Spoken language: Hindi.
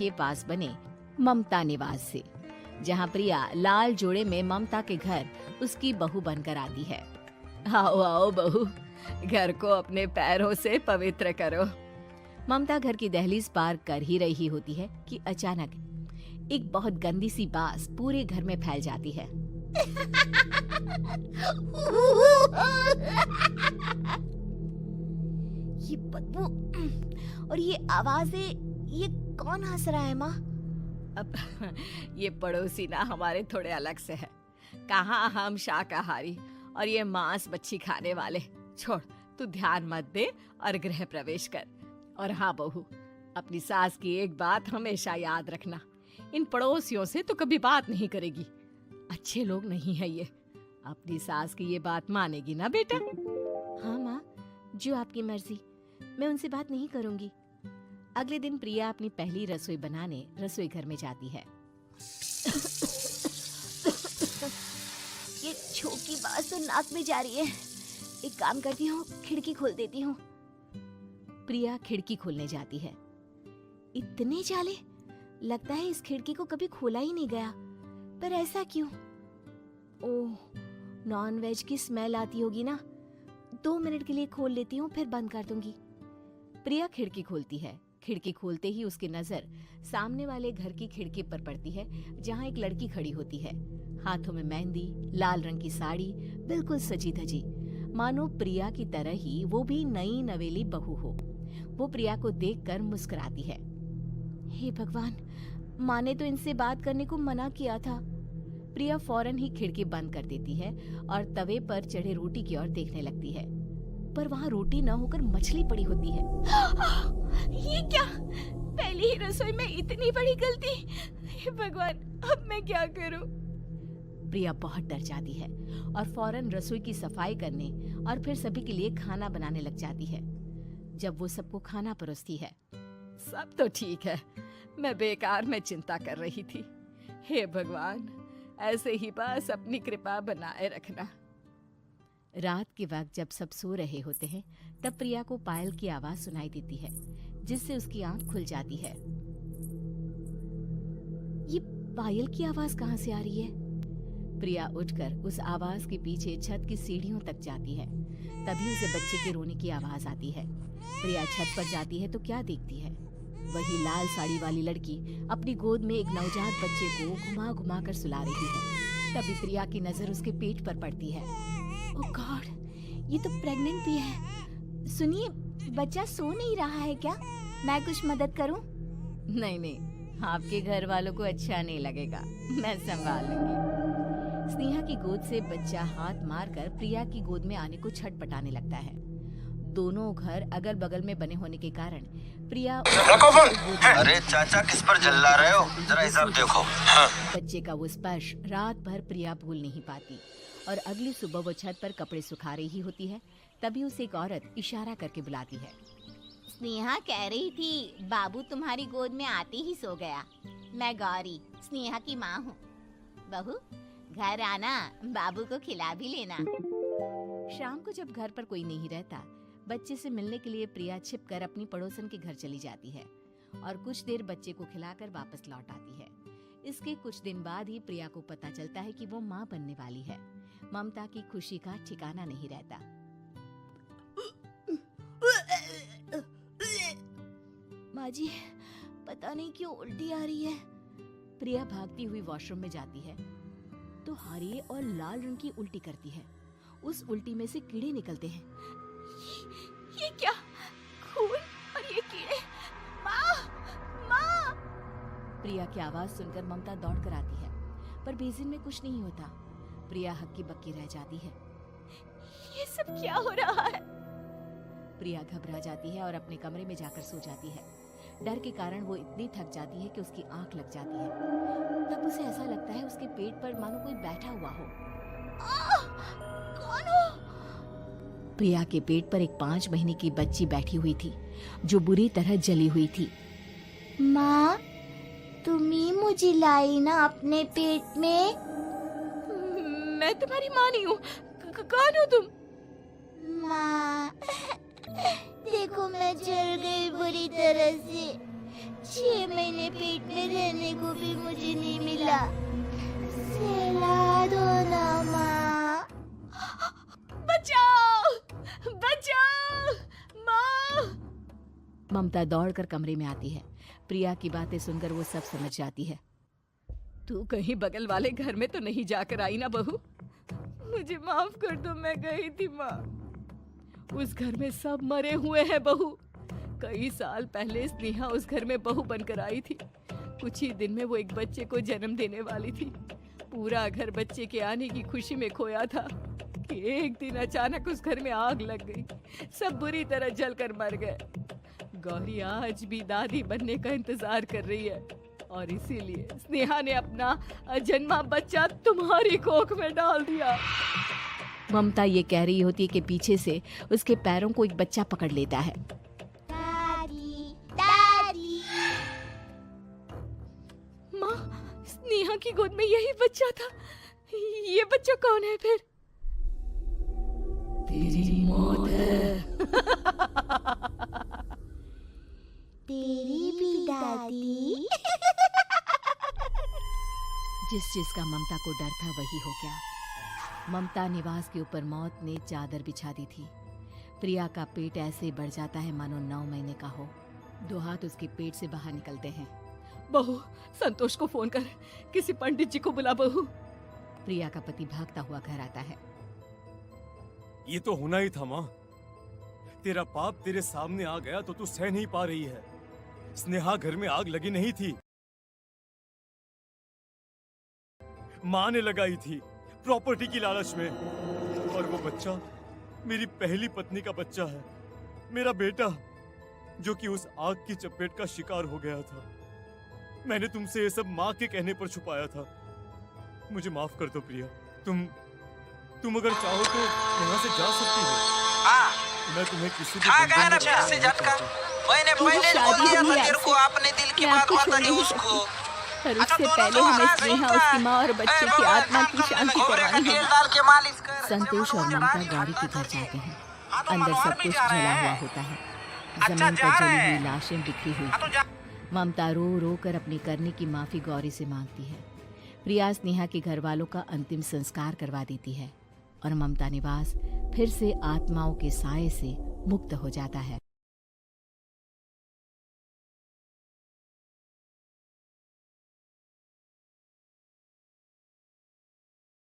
के पास बने ममता निवास से, जहाँ प्रिया लाल जोड़े में ममता के घर उसकी बहू बनकर आती है। आओ आओ बहू, घर को अपने पैरों से पवित्र करो। ममता घर की दहलीज पार कर ही रही होती है कि अचानक एक बहुत गंदी सी बास पूरे घर में फैल जाती है। ये बदबू और ये आवाजें, ये कौन हंस रहा है माँ? अब ये पड़ोसी ना हमारे थोड़े अलग से है। कहाँ हम शाकाहारी और ये मांस मच्छी खाने वाले। छोड़, तू ध्यान मत दे और गृह प्रवेश कर। और हाँ बहू, अपनी सास की एक बात हमेशा याद रखना, इन पड़ोसियों से तो कभी बात नहीं करेगी। अच्छे लोग नहीं है ये। अपनी सास की ये बात मानेगी ना बेटा? हाँ माँ, जो आपकी मर्जी, मैं उनसे बात नहीं करूंगी। अगले दिन प्रिया अपनी पहली रसोई बनाने रसोई घर में जाती है। ये छोटी बात तो नाक में जा रही है। एक काम करती हूँ, खिड़की खोल देती हूँ। प्रिया खिड़की खोलने जाती है। इतने जाले, लगता है इस खिड़की को कभी खोला ही नहीं गया। पर ऐसा क्यों? ओह, नॉन वेज की स्मेल आती होगी ना। 2 मिनट के लिए खोल लेती हूँ, फिर बंद कर दूंगी। प्रिया खिड़की खोलती है। खिड़की खोलते ही उसकी नजर सामने वाले घर की खिड़की पर पड़ती है, जहाँ एक लड़की खड़ी होती है। हाथों में मेहंदी, लाल रंग की साड़ी, बिल्कुल सजी धजी, मानो प्रिया की तरह ही वो भी नई नवेली बहू हो। वो प्रिया को देखकर मुस्कुराती है। हे भगवान, माँ ने तो इनसे बात करने को मना किया था। प्रिया फौरन ही खिड़की बंद कर देती है और तवे पर चढ़े रोटी की ओर देखने लगती है, पर वहाँ रोटी न होकर मछली पड़ी होती है। ये क्या? पहली ही रसोई में इतनी बड़ी गलती! हे भगवान, अब मैं क्या करूं? प्रिया बहुत डर जाती है और फौरन रसोई की सफाई करने और फिर सभी के लिए खाना बनाने लग जाती है। जब वो सबको खाना परोसती है, सब तो ठीक है, मैं बेकार में चिंता कर रही थी। हे भगवान, ऐसे ही बस अपनी कृपा बनाए रखना। रात के वक्त जब सब सो रहे होते हैं, तब प्रिया को पायल की आवाज सुनाई देती है, जिससे उसकी आंख खुल जाती है। ये पायल की आवाज कहाँ से आ रही है? प्रिया उठकर उस आवाज के पीछे छत की सीढ़ियों तक जाती है। तभी उसे बच्चे के रोने की आवाज आती है। प्रिया छत पर जाती है तो क्या देखती है? वही लाल साड़ी वाली लड़की अपनी गोद में एक नवजात बच्चे को घुमा घुमा कर सुला रही है। तभी प्रिया की नजर उसके पेट पर पड़ती है। ओह गॉड, ये तो प्रेग्नेंट भी है। सुनिए, बच्चा सो नहीं रहा है क्या? मैं कुछ मदद करूं? नहीं नहीं, आपके घर वालों को अच्छा नहीं लगेगा, मैं संभाल लूंगी। स्नेहा की गोद से बच्चा हाथ मारकर प्रिया की गोद में आने को छटपटाने लगता है। दोनों घर अगल बगल में बने होने के कारण प्रिया अरे चाचा, किस पर जल्ला रहे हो? जरा हिसाब देखो। हाँ। बच्चे का वो स्पर्श रात भर प्रिया भूल नहीं पाती और अगली सुबह वो छत पर कपड़े सुखा रही होती है। तभी उसे एक औरत इशारा करके बुलाती है। स्नेहा कह रही थी बाबू तुम्हारी गोद में आते ही सो गया। मैं गौरी, स्नेहा की माँ हूँ। बहू, घर आना, बाबू को खिला भी लेना। शाम को जब घर पर कोई नहीं रहता, बच्चे से मिलने के लिए प्रिया छिपकर अपनी पड़ोसन के घर चली जाती है और कुछ देर बच्चे को खिलाकर वापस लौट आती है। इसके कुछ दिन बाद ही प्रिया को पता चलता है कि वो माँ बनने वाली है। ममता की खुशी का ठिकाना नहीं रहता। माँ जी, पता नहीं क्यों उल्टी आ रही है। प्रिया भागती हुई वॉशरूम में जाती है तो हरे और लाल रंग की उल्टी करती है। उस उल्टी में से कीड़े निकलते हैं। ये क्या? खून और ये कीड़े! माँ! माँ! प्रिया की आवाज सुनकर ममता दौड़ कर आती है, पर बेसिन में कुछ नहीं होता। प्रिया हक्की बक्की रह जाती है। ये सब क्या हो रहा है? प्रिया घबरा जाती है और अपने कमरे में जाकर सो जाती है। डर के कारण वो इतनी थक जाती है कि उसकी आंख लग जाती है। तब उसे ऐसा लगता है उसके पेट पर मानो कोई बैठा हुआ हो। कौन हो? प्रिया के पेट पर एक 5 महीने की बच्ची बैठी हुई थी, जो बुरी तरह जली हुई थी। माँ, तुम ही मुझे लाई ना अपने पेट में? मैं तुम्हारी माँ नहीं हूँ। कौन हो तुम? माँ, देखो मैं जल गई बुरी तरह से। 6 महीने पेट में रहने को भी मुझे नहीं मिला। सिला दो ना माँ। बचाओ, बचाओ, माँ। ममता दौड़कर कमरे में आती है। प्रिया की बातें सुनकर वो सब समझ जाती है। तू कहीं बगल वाले घर में तो नहीं जाकर आई ना बहू? मुझे माफ कर दो, मैं गई थी माँ। उस घर में सब मरे हुए हैं बहू। कई साल पहले स्नेहा उस घर में बहू बनकर आई थी। कुछ ही दिन में वो एक बच्चे को जन्म देने वाली थी। पूरा घर बच्चे के आने की खुशी में खोया था कि एक दिन अचानक उस घर में आग लग गई। सब बुरी तरह जलकर मर गए। गौरी आज भी दादी बनने का इंतजार कर रही है और इसीलिए स्नेहा ने अपना अजन्मा बच्चा तुम्हारी कोख में डाल दिया। ममता ये कह रही होती है कि पीछे से उसके पैरों को एक बच्चा पकड़ लेता है। दादी, दादी। माँ, स्नेहा की गोद में यही बच्चा था। ये बच्चा कौन है फिर? तेरी मौत है। तेरी भी दादी। जिस चीज का ममता को डर था वही हो गया। ममता निवास के ऊपर मौत ने चादर बिछा दी थी। प्रिया का पेट ऐसे बढ़ जाता है मानो 9 महीने का हो। 2 हाथ उसके पेट से बाहर निकलते हैं। बहू, संतोष को फोन कर, किसी पंडित जी को बुला बहू। प्रिया का पति भागता हुआ घर आता है। ये तो होना ही था माँ। तेरा पाप तेरे सामने आ गया तो तू सह नहीं पा रही है। स्नेहा घर में आग लगी नहीं थी, माँ ने लगाई थी प्रॉपर्टी की लालच में। और वो बच्चा मेरी पहली पत्नी का बच्चा है, मेरा बेटा, जो कि उस आग की चपेट का शिकार हो गया था। मैंने तुमसे ये सब माँ के कहने पर छुपाया था। मुझे माफ कर दो प्रिया। तुम अगर चाहो तो यहाँ से जा सकती हो। मैं तुम्हें किसी भी गया ना फिर से झटका। मैंने पहले बोल दिया था तेरे को, अपने दिल की बात बता दे उसको। पर उससे पहले हमें स्नेहा, उसकी माँ और बच्चे की आत्मा की शांति करवानी है। संतोष और ममता गौरी के घर जाते हैं। अंदर सब कुछ जला हुआ होता है। जमीन पर जली हुई लाशें बिखरी हुई। ममता रो रो कर अपनी करने की माफी गौरी से मांगती है। प्रिया स्नेहा के घर वालों का अंतिम संस्कार करवा देती है और ममता निवास फिर से आत्माओं के साए से मुक्त हो जाता है।